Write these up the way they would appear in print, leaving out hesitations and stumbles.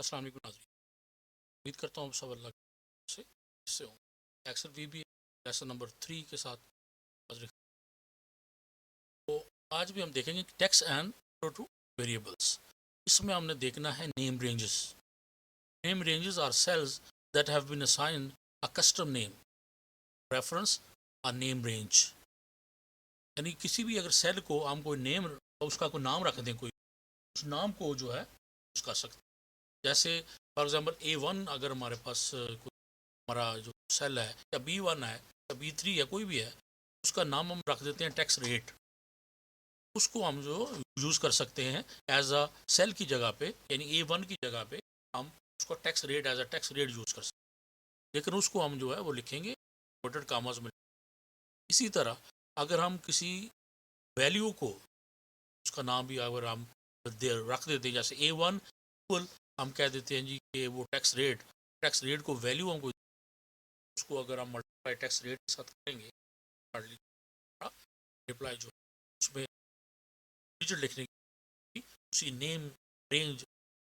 अस्सलाम वालेकुम नाज़रीन। उम्मीद करता हूँ सब अल्लाह से इससे हो। एक्सेल वीबी लेसन नंबर 3 के साथ हाजिर। तो आज भी हम देखेंगे टेक्स्ट एंड टू वेरिएबल्स। इसमें हमने देखना है name ranges. Name ranges are cells that have been assigned a custom name reference a name range. यानी किसी भी अगर सेल को हम कोई नेम उसका कोई नाम रख दें, कोई उस नाम को जो है यूज कर सकते हैं। जैसे फॉर एग्जांपल A1 अगर हमारे पास कोई हमारा जो सेल है या B1 है या B3 है, कोई भी है, उसका नाम हम रख देते हैं टैक्स रेट। उसको हम जो यूज़ कर सकते हैं एज अ सेल की जगह पे, यानी A1 की जगह पे हम उसको tax rate as a tax rate use कर सकते हैं, लेकिन उसको हम जो है वो लिखेंगे इन्वर्टेड कामास में। इसी तरह अगर हम किसी वैल्यू को उसका नाम भी अगर हम रख देते हैं, जैसे A1 इक्वल हम कह देते हैं जी कि वो टैक्स रेट को वैल्यू हमको, उसको अगर हम मल्टीप्लाई टैक्स रेट के साथ करेंगे, रिप्लाई जो उसमें डिजिट लिखने की उसी रेंज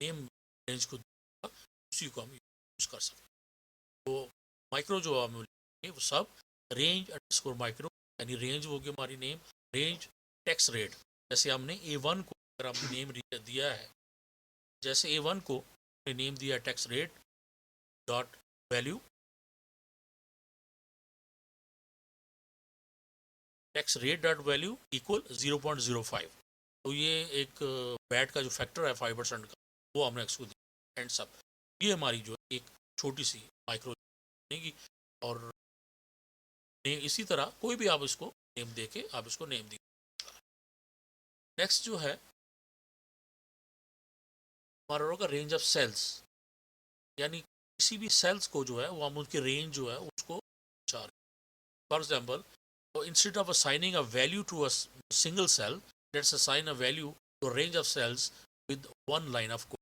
नेम रेंज को उसी को हम यूज कर सकते हैं। तो माइक्रो जो हम लिखेंगे वो सब रेंज अंडरस्कोर माइक्रो, यानी रेंज हो गई हमारी नेम रेंज टैक्स रेट। जैसे हमने A1 को अगर हमने नेम दिया है, जैसे A1 को नेम दिया tax rate dot value, tax rate dot value equal 0.05। तो ये एक बैट का जो फैक्टर है 5% का, वो हमने इसको दिया एंड सब। ये हमारी जो है एक छोटी सी माइक्रो बनेगी। और इसी तरह कोई भी आप इसको नेम दे के आप इसको नेम दीजिए। नेक्स्ट जो है हमारा होगा रेंज ऑफ सेल्स, यानी किसी भी सेल्स को जो है वो हम उनकी रेंज जो है उसको चाह रहे हैं। फॉर एग्जाम्पल, तो instead of assigning a value to a single cell, let's assign a value to range of cells with one line of code.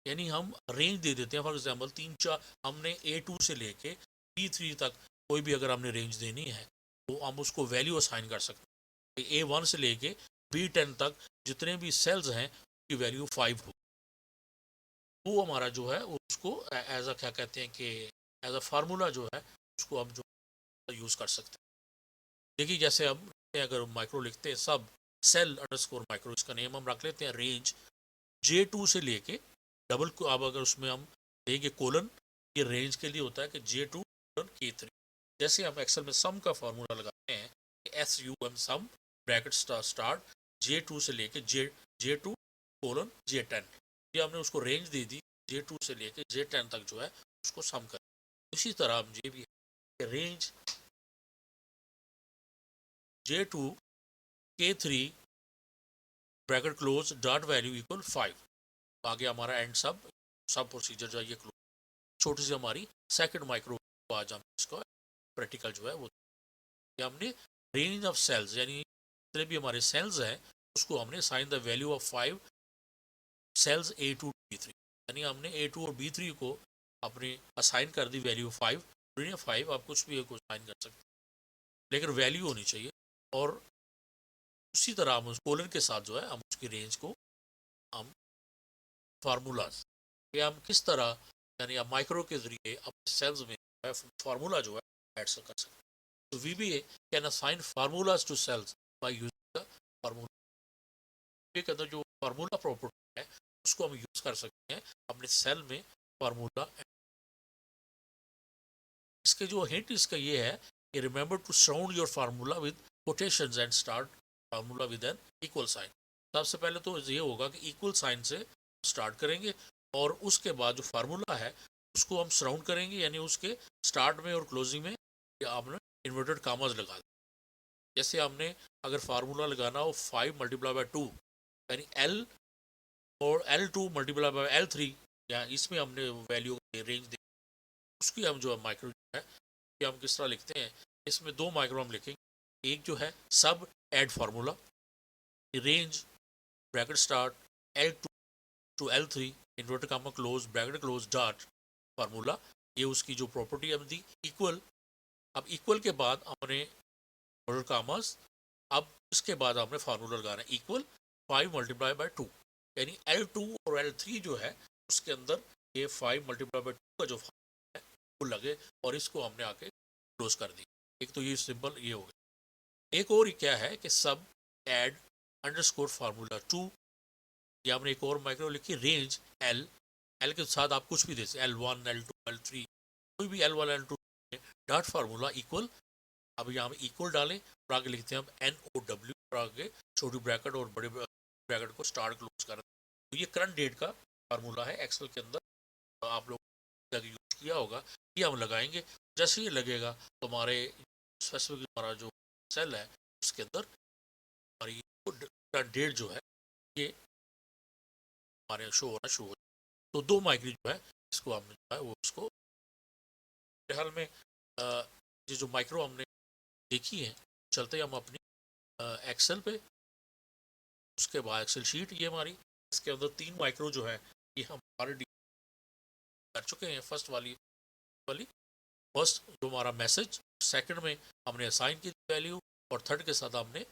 यानी हम रेंज दे देते हैं। फॉर एग्जाम्पल 3-4 हमने A2 से लेके B3 तक कोई भी अगर हमने रेंज देनी है तो हम उसको वैल्यू असाइन कर सकते हैं। A1 से लेके B10 तक जितने भी सेल्स हैं उसकी वैल्यू 5 हो। वो हमारा जो है उसको एज अ क्या कहते हैं कि एज अ फार्मूला जो है उसको हम जो यूज़ कर सकते हैं। देखिए जैसे हम अगर माइक्रो लिखते हैं सब सेल अंडरस्कोर माइक्रो, इसका नेम हम रख लेते हैं रेंज J2 से लेके डबल को, अब अगर उसमें हम देंगे कोलन, ये रेंज के लिए होता है कि J2 कोलन K3। जैसे हम एक्सेल में सम का फार्मूला लगाते हैं SUM सम ब्रैकेट स्टार्ट J2 से लेके J2 कोलन J10, ये हमने उसको रेंज दे दी J2 से लेके J10 तक जो है उसको सम कर। इसी तरह हम ये भी range J2 K3 bracket close dot value equal 5। आगे हमारा एंड सब प्रोसीजर जो है ये क्लोज। छोटी सी हमारी सेकंड माइक्रो, आज हम इसको प्रैक्टिकल जो है वो हमने रेंज ऑफ सेल्स, यानी जितने भी हमारे सेल्स हैं उसको हमने sign the value of 5 cells A2 B3, यानी हमने A2 और B3 को अपने असाइन कर दी वैल्यू 5। 5 आप कुछ भी साइन कर सकते हैं, लेकिन वैल्यू होनी चाहिए। और उसी तरह हम उस कोलन के साथ जो है हम उसकी रेंज को हम फार्मूलाज या हम किस तरह, यानी आप माइक्रो के जरिए अपने सेल्स में फार्मूला जो है ऐड कर सकते हैं। तो VBA can assign formulas to cells by using the formula के अंदर जो फार्मूला प्रॉपर्टी है उसको हम यूज कर सकते हैं अपने सेल में फार्मूला। इसके जो हिंट इसका ये है कि remember to surround your formula with quotations and start formula with an equal sign. सबसे पहले तो ये होगा कि इक्वल साइन से स्टार्ट करेंगे और उसके बाद जो फार्मूला है उसको हम सराउंड करेंगे, यानी उसके स्टार्ट में और क्लोजिंग में आपने इन्वर्टेड कामाज लगा दिया। जैसे हमने अगर फार्मूला लगाना हो 5 मल्टीप्लाई बाय 2, यानी L और L2 मल्टीप्लाई बाय L3, या इसमें हमने वैल्यू रेंज दी, उसकी हम जो है माइक्रो जो है कि हम किस तरह लिखते हैं। इसमें दो माइक्रो हम लिखेंगे। एक जो है sub add formula range bracket start L2 to L3 inverted comma close bracket close dot formula, ये उसकी जो प्रॉपर्टी हम दी इक्वल। अब इक्वल के बाद हमने इन्वर्टेड कामास, अब इसके बाद हमने फार्मूला लगाना है इक्वल 5 मल्टीप्लाई बाय 2, यानी L2 और L3 जो है उसके अंदर ये 5 मल्टीप्लाई बाई 2 का जो फार्मूला है वो लगे और इसको हमने आके क्लोज कर दी। एक तो ये सिंपल ये हो गया। एक और क्या है कि सब एड अंडरस्कोर फार्मूला 2, या हमने एक और माइक्रो लिखी रेंज एल, एल के साथ आप कुछ भी दे सकते L1 L2 L3, कोई भी L1 L2 dot formula equal. अब यहाँ पे इक्वल डालें और आगे लिखते हैं हम NOW और आगे छोटी ब्रैकेट और बड़े ब्रैकेट को स्टार्ट क्लोज कर। तो ये करंट डेट का फार्मूला है एक्सेल के अंदर, तो आप लोग यूज किया होगा, ये हम लगाएंगे। जैसे ये लगेगा तो हमारे स्पेसिफिक हमारा जो सेल है उसके अंदर हमारी करंट डेट जो है ये हमारे शो होना शुरू हो। तो 2 माइग्रेन जो है इसको हमने जो है वो उसको फिलहाल में ये जो माइक्रो हमने देखी है, चलते हम अपनी एक्सेल पे। उसके बाद एक्सेल शीट ये हमारी, इसके अंदर 3 माइक्रो जो है ये हम ऑलरेडी कर चुके हैं। फर्स्ट वाली फर्स्ट जो हमारा मैसेज, सेकंड में हमने असाइन की वैल्यू, और थर्ड के साथ हमने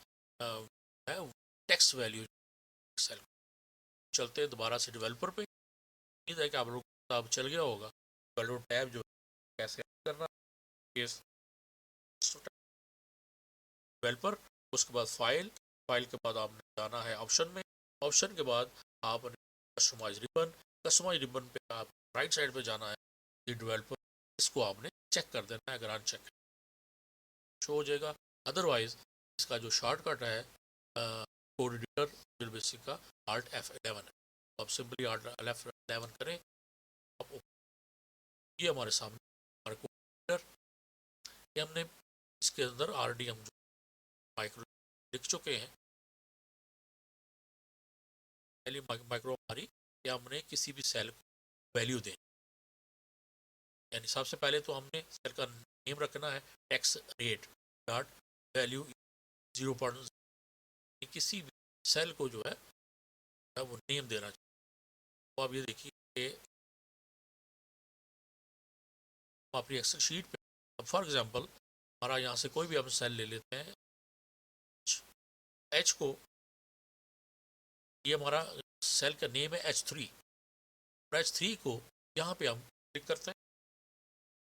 टेक्स्ट वैल्यू एक्सेल। चलते हैं दोबारा से डेवलपर पे। उम्मीद है कि आप लोग को अब चल गया होगा डेवलपर टैब जो कैसे करना है। डेवलपर, उसके बाद फाइल, फाइल के बाद आपने जाना है ऑप्शन में, ऑप्शन के बाद आपने कस्टमाइज रिबन, कस्टमाइज रिबन पे आप राइट साइड पे जाना है, ये डेवलपर इसको आपने चेक कर देना है। अगर अनचेक शो हो जाएगा, अदरवाइज इसका जो शॉर्टकट है कोड एडिटर विजुअल बेसिक का Alt F11 है। तो आप सिंपली Alt F11 करें, आप ये हमारे सामने हमारे कोड एडिटर, ये हमने इसके अंदर ऑलरेडी हम जो माइक्रो लिख चुके हैं। पहली माइक्रो हमारी, या हमने किसी भी सेल को वैल्यू दें, यानी सबसे पहले तो हमने सेल का नेम रखना है टेक्स्ट रेट डॉट वैल्यू 0.0, किसी भी सेल को जो है वो नेम देना चाहिए। तो आप ये देखिए अपनी एक्सेल शीट पे, फॉर एग्जांपल हमारा यहाँ से कोई भी हम सेल ले लेते हैं, H को, ये हमारा सेल का नेम है H3, और H3 को यहाँ पे हम क्लिक करते हैं।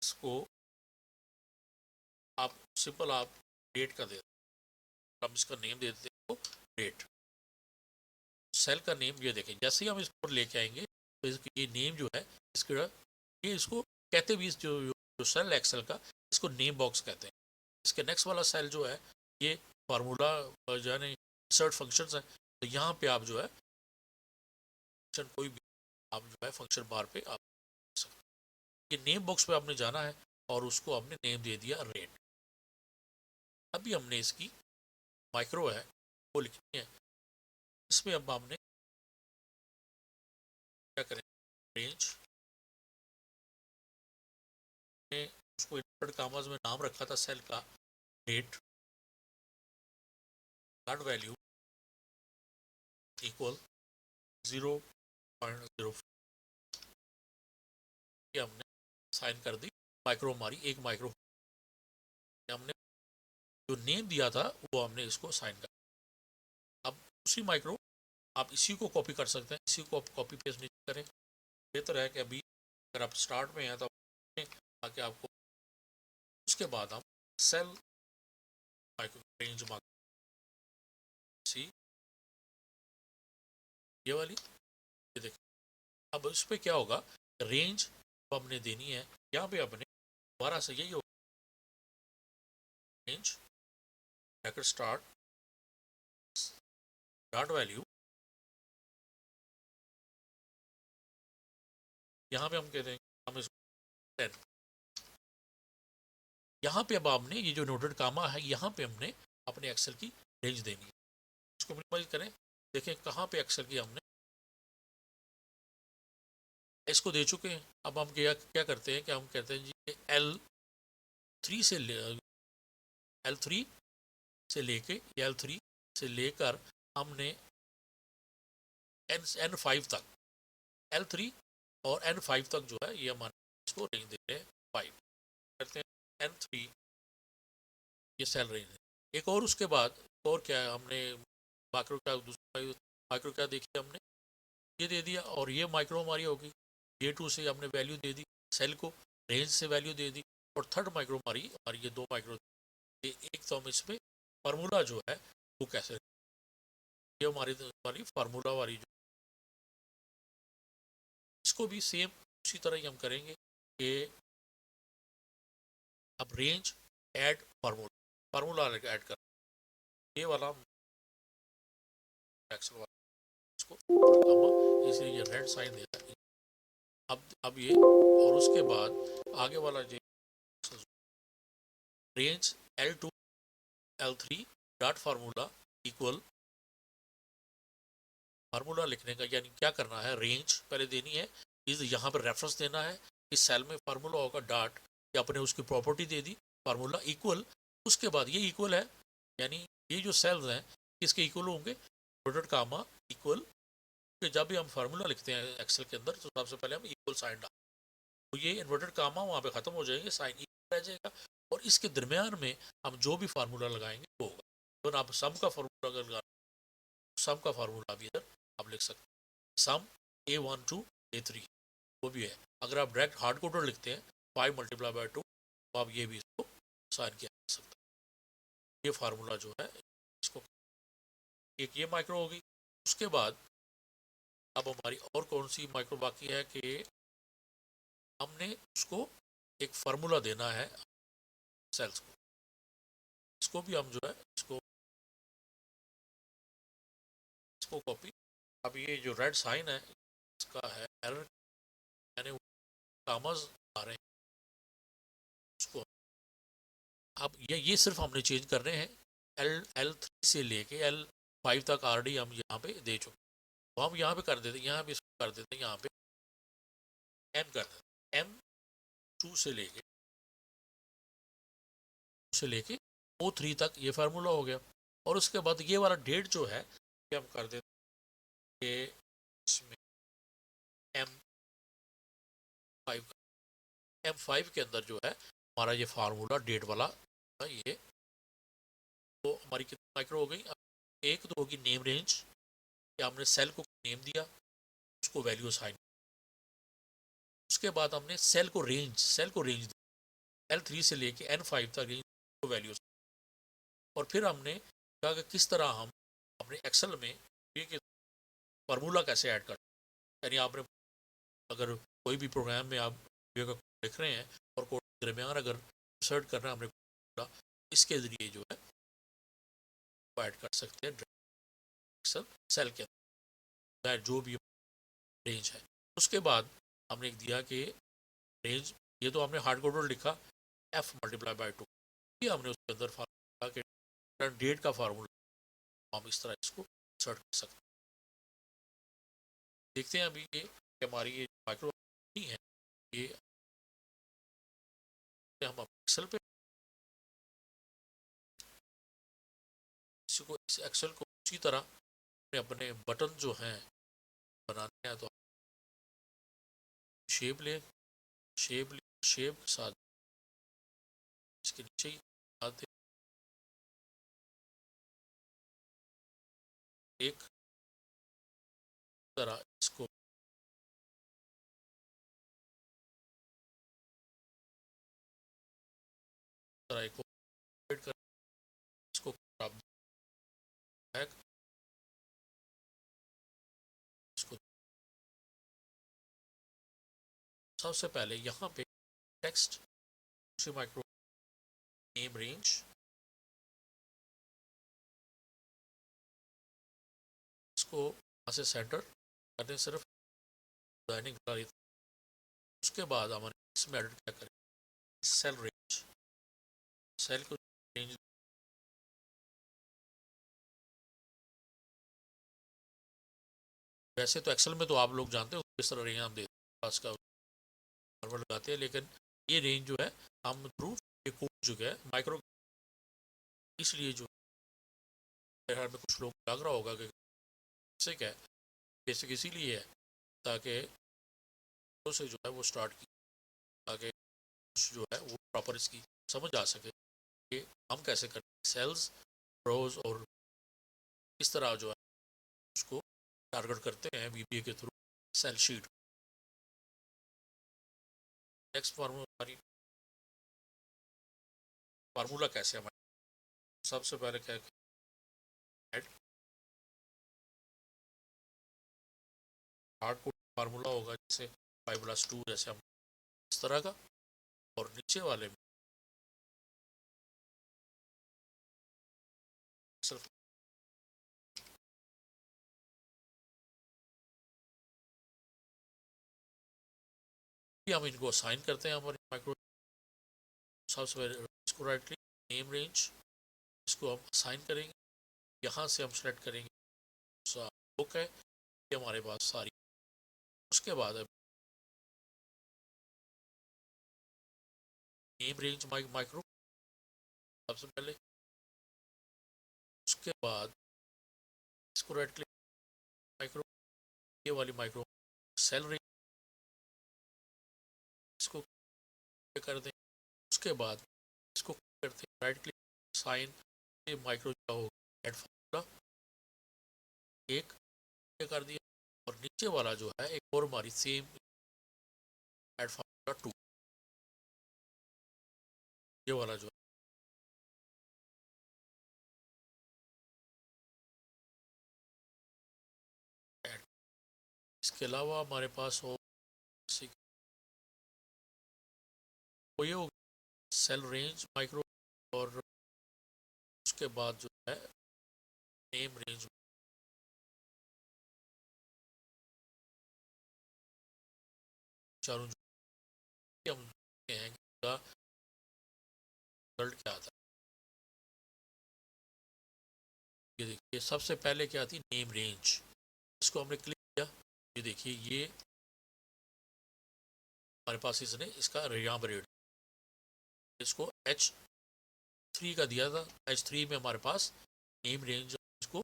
इसको आप सिंपल आप डेट का दे देते हैं, हम इसका नेम दे देते हैं डेट। सेल का नेम ये देखें, जैसे ही हम इसको लेके आएंगे तो इसकी ये नेम जो है इसका, ये इसको कहते भी जो सेल एक्सेल का, इसको नेम बॉक्स कहते हैं। इसके नेक्स्ट वाला सेल जो है ये फार्मूला जो है इंसर्ट फंक्शंस है, तो यहाँ पे आप जो है कोई भी आप जो है फंक्शन बार पे आप सकते। ये नेम बॉक्स पे आपने जाना है और उसको आपने नेम दे दिया रेट। अभी हमने इसकी माइक्रो है वो लिखनी है, इसमें अब हमने क्या करें, रेंज में उसको इन्वर्टेड कॉमास में नाम रखा था सेल का डेट डॉट वैल्यू इक्वल 0.0, ये हमने साइन कर दी। माइक्रो हमारी एक माइक्रो, हमने जो नेम दिया था वो हमने इसको साइन कर। अब उसी माइक्रो आप इसी को कॉपी कर सकते हैं, इसी को कॉपी पेस्ट नहीं करें, बेहतर है कि अभी अगर आप स्टार्ट में हैं तो ताकि आपको उसके बाद हम सेल माइक्रो रेंज सी ये वाली, ये देखिए। अब इस पर क्या होगा, रेंज हमने देनी है, यहाँ पे अपने दोबारा से यही होगा range bracket start dot value, यहाँ पे हम कहते हैं हम इसको 10। यहाँ पे अब आपने ये जो नोटेड कामा है यहाँ पे हमने अपने एक्सेल की रेंज देनी है। इसको मिनिमाइज करें, देखें कहाँ पे एक्सेल की हमने इसको दे चुके हैं। अब हम क्या करते हैं कि हम कहते हैं जी L3 से L3 से लेके L3 से लेकर हमने N5 तक, L3 और N5 तक जो है ये हमारे इसको रेंज दे रहे हैं 5, करते हैं N3 ये सेल रेंज है। एक और उसके बाद और क्या है, हमने माइक्रो क्या दूसरा माइक्रो क्या देखिए हमने ये दे दिया, और ये माइक्रो हमारी होगी J2 से हमने वैल्यू दे दी सेल को, रेंज से वैल्यू दे दी, और थर्ड माइक्रो हमारी ये 2 माइक्रो, ये एक तो हम इसमें फार्मूला जो है वो कैसे, ये हमारी फार्मूला वाली जो, इसको भी सेम उसी तरह ही हम करेंगे कि अब रेंज ऐड फार्मूला ऐड कर, ये वाला एक्सेल वाला इसको इसलिए ये रेड साइन देता है। अब ये, और उसके बाद आगे वाला जो range L2 L3 dot formula equal, formula लिखने का यानी क्या करना है, रेंज पहले देनी है, इस यहाँ पर रेफरेंस देना है, इस सेल में फार्मूला होगा डॉट, या आपने उसकी प्रॉपर्टी दे दी फार्मूला इक्वल, उसके बाद ये इक्वल है, यानी ये जो सेल्स हैं किसके इक्वल होंगे, प्रोडक्ट कामा इक्वल, कि जब भी हम फार्मूला लिखते हैं एक्सेल के अंदर तो सबसे पहले हम इक्वल साइन डाल, तो ये इन्वर्टेड कामा वहाँ पे ख़त्म हो जाएंगे, साइन इक्वल रह जाएगा, और इसके दरमियान में हम जो भी फार्मूला लगाएंगे वो होगा। तो आप सम का फार्मूला अगर लगा, सम का फार्मूला भी इधर आप लिख सकते हैं, सम A12 A3 वो भी है। अगर आप डायरेक्ट हार्ड कोडर लिखते हैं 5 × 2 तो आप ये भी इसको साइन किया जा सकता है। ये फार्मूला जो है इसको, एक ये माइक्रो होगी। उसके बाद अब हमारी और कौन सी माइक्रो बाकी है कि हमने उसको एक फार्मूला देना है सेल्स को, इसको भी हम जो है इसको कॉपी, अब ये जो रेड साइन है इसका है एरर, यानी कामर्स आ रहे हैं उसको, अब ये सिर्फ हमने चेंज कर रहे हैं, L3 से लेके L5 तक ऑलरेडी हम यहाँ पे दे चुके, तो हम यहाँ पे कर देते, यहाँ पे इसको कर देते, यहाँ पे M कर देते, M2 से लेके O3 तक ये फार्मूला हो गया। और उसके बाद ये वाला डेट जो है ये हम कर देते हैं इसमें M5, M5 के अंदर जो है हमारा ये फार्मूला डेट वाला ये, तो हमारी कितनी माइक्रो हो गई, एक तो होगी नेम रेंज, कि हमने सेल को नेम दिया उसको वैल्यू असाइन, उसके बाद हमने सेल को रेंज दी L3 से लेके N5 तक रेंज को वैल्यू, और फिर हमने कहा कि किस तरह हम अपने एक्सेल में ये फार्मूला कैसे ऐड कर, यानी आपने अगर कोई भी प्रोग्राम में आप लिख रहे हैं और कोड के दरमियान अगर इंसर्ट करना है हमने, इसके ज़रिए जो है वो ऐड कर सकते हैं एक्सेल सेल के अंदर जो भी रेंज है। उसके बाद हमने एक दिया कि रेंज, ये तो हमने हार्ड कोडर लिखा F × 2, ये हमने उसके अंदर फार्मूला के डेट का फार्मूला हम इस तरह इसको इंसर्ट कर सकते हैं। देखते हैं अभी ये हमारी ये माइक्रो है, ये हम एक्सेल पे को इस एक्सेल को उसी तरह अपने बटन जो हैं बनाने हैं, तो शेप ले शेप के साथ इसके नीचे ही आते एक तरह इसको तरह एक कर, इसको इसको सबसे पहले यहाँ पे टेक्स्ट माइक्रो नेम रेंज, इसको यहाँ से सेंटर करते सिर्फ डिजाइनिंग करा रही, उसके बाद हमारे इसमें एडिट क्या करें, सेल रेंज, सेल को रेंज, वैसे तो एक्सेल में तो आप लोग जानते हो किस तरह रेंज हम देते हैं, पास का फॉर्वर्ड लगाते हैं, लेकिन ये रेंज जो है हम थ्रू ये कोड जो है माइक्रो, इसलिए जो मेरे में कुछ लोग लग रहा होगा कि बेसिक है, बेसिक इसीलिए है ताकि से जो है वो स्टार्ट की, ताकि जो है वो प्रॉपर इसकी समझ आ सके कि हम कैसे करते हैं सेल्स रोज, और इस तरह जो है उसको टारगेट करते हैं VBA के through cell sheet. Next formula कैसे हमारे, सबसे पहले क्या ऐड हार्ड कोड फार्मूला होगा, जैसे 5+2 जैसे हम इस तरह का, और नीचे वाले में सिर्फ हम इनको असाइन करते हैं हमारे माइक्रो। सबसे पहले इसको राइट क्लिक, नेम रेंज, इसको हम असाइन करेंगे, यहाँ से हम सेलेक्ट करेंगे बुक है, ये हमारे पास सारी। उसके बाद नेम रेंज माइक्रो सबसे पहले, उसके बाद इसको राइट क्लिक माइक्रो, ये वाली माइक्रो सेल रेंज, इसको कर दें। उसके बाद इसको करते हैं राइट क्लिक साइन, ये माइक्रो जो होगा ऐड फार्मूला एक कर दिया, और नीचे वाला जो है एक और हमारी सेम ऐड फार्मूला 2, ये वाला जो है ऐड। इसके अलावा हमारे पास हो ये हो सेल रेंज माइक्रो, और उसके बाद जो है नेम रेंज, चारों जो हम हैं का रिजल्ट क्या आता है। ये देखिए सबसे पहले क्या आती है, नेम रेंज, इसको हमने क्लिक किया, ये देखिए ये हमारे पास इसने इसका यहाँ पर रेट, इसको H3 का दिया था, H3 में हमारे पास नेम रेंज, इसको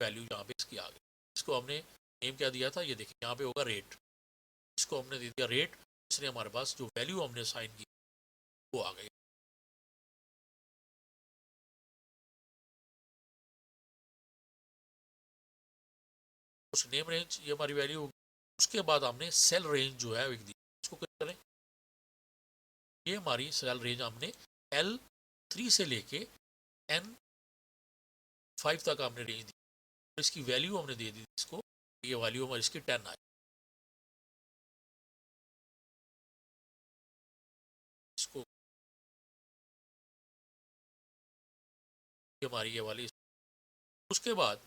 वैल्यू यहाँ पे इसकी आ गई। इसको हमने नेम क्या दिया था, ये देखिए यहाँ पे होगा रेट, इसको हमने दे दिया रेट, इसने हमारे पास जो वैल्यू हमने साइन की वो आ गई। उस नेम रेंज ये हमारी वैल्यू होगी। उसके बाद हमने सेल रेंज जो है एक दी, इसको क्या करें, ये हमारी सेल रेंज हमने L3 से लेके N5 तक हमने रेंज दी, इसकी वैल्यू हमने दे दी इसको, ये वैल्यू हमारी इसकी 10 आई। इसको ये हमारी ये वाली, उसके बाद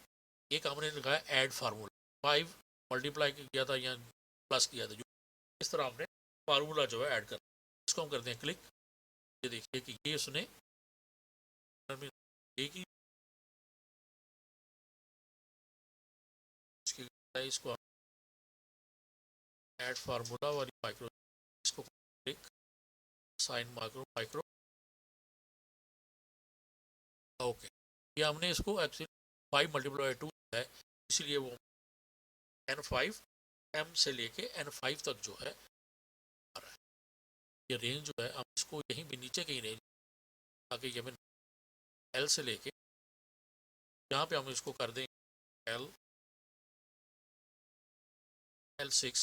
एक हमने लगाया ऐड फार्मूला, 5 मल्टीप्लाई किया था या प्लस किया था, जो इस तरह हमने फार्मूला जो है ऐड कर, इसको हम करते हैं क्लिक। ये देखिए कि ये उसने एक ही इसको ऐड फार्मूला वाली माइक्रो, इसको क्लिक साइन माइक्रो ओके। ये हमने इसको एक्चुअली 5 × 2 है, इसलिए वो N5 M से लेके N5 तक जो है आ रहा है। ये रेंज जो है हम इसको यहीं भी नीचे कहीं रेंज आगे, ये मैं L से लेके यहाँ पे हम इसको कर दें L6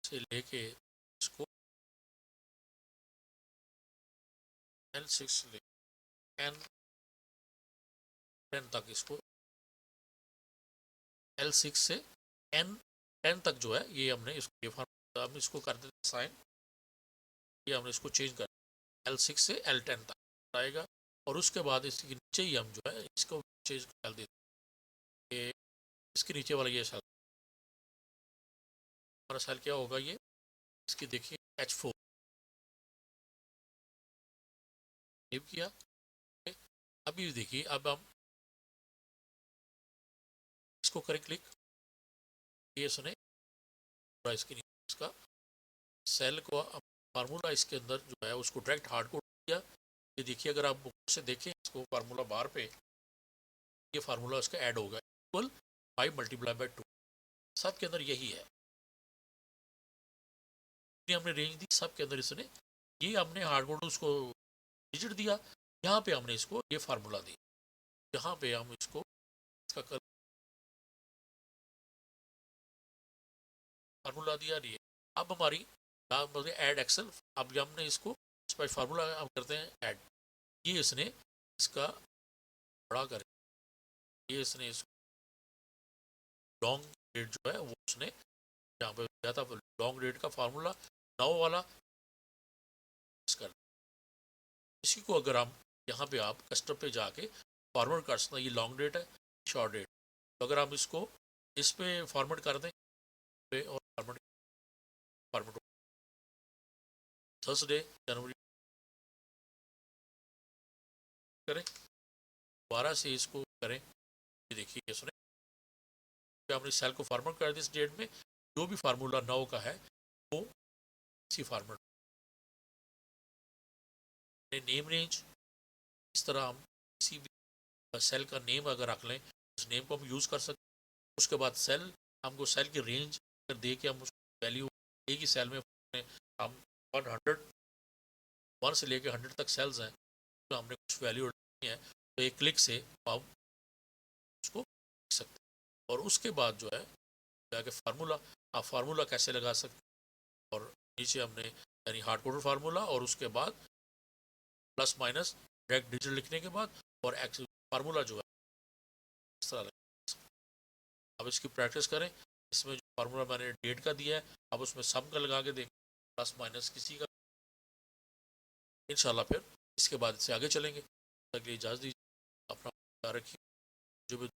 से लेके इसको L6 से लेके N10 तक, इसको L6 से N10 तक जो है ये हमने इसको, ये फार्मूला हम इसको कर देते साइन, ये हमने इसको चेंज कर L6 से L10 तक आएगा, और उसके बाद इसके नीचे ही हम जो है इसको चेंज कर देते हैं, इसके नीचे वाला ये सेल, हमारा सेल क्या होगा, ये इसकी देखिए H4 सेव किया। अभी देखिए अब हम इसको करें क्लिक, ये सुने इसके नीचे इसका सेल को फार्मूला इसके अंदर जो है उसको डायरेक्ट हार्ड कोड किया। ये देखिए अगर आप बुक से देखें इसको फार्मूला बार पे, ये फार्मूला उसका ऐड होगा, इक्वल 5 × 2, सब के अंदर यही है, हमने रेंज दी सब के अंदर इसने, ये हमने हार्ड कोड उसको डिजिट दिया, यहाँ पे हमने इसको ये फार्मूला दिया, यहाँ पे हम इसको इसका फार्मूला दिया नहीं है। अब हमारी बोलते हैं ऐड एक्सेल। अब हमने इसको फार्मूला हम करते हैं ऐड, ये इसने इसका बड़ा करे, ये इसने इस लॉन्ग डेट जो है वो उसने यहाँ पे दिया था, लॉन्ग डेट का फार्मूला 9 वाला कर। इसी को अगर हम यहाँ पे आप कस्टम पे जाके फॉर्मेट कर सकते हैं, ये लॉन्ग डेट है, शॉर्ट डेट, तो अगर आप इसको इस पे फॉर्मेट कर दें पे और फॉर्मेट फॉर्मेट थर्सडे जनवरी करें, दोबारा से इसको करें, ये देखिए इसने आपने सेल को फॉर्मेट कर दिया इस डेट में, जो भी फार्मूला 9 का है वो इसी फॉर्मेट में। नेम रेंज इस तरह हम किसी भी सेल का नेम अगर रख लें, उस नेम को हम यूज़ कर सकते हैं। उसके बाद सेल, हमको सेल की रेंज अगर दे के हम उसको वैल्यू एक ही सेल में हम 1 से लेकर 100 तक सेल्स हैं, तो हमने कुछ वैल्यू डालनी है तो एक क्लिक से आप उसको लिख सकते हैं। और उसके बाद जो है जाके फार्मूला, आप फार्मूला कैसे लगा सकते हैं, और नीचे हमने यानी हार्ड कोडेड फार्मूला और उसके बाद प्लस माइनस डायरेक्ट डिजिट लिखने के बाद और फार्मूला जो है इस तरह अब इसकी प्रैक्टिस करें। इसमें जो फार्मूला मैंने डेट का दिया है, अब उसमें सम का लगा के देखें, प्लस माइनस किसी का, इंशाल्लाह फिर इसके बाद इससे आगे चलेंगे। तक इजाज़त दीजिए, अपना ख्याल रखिए। जो भी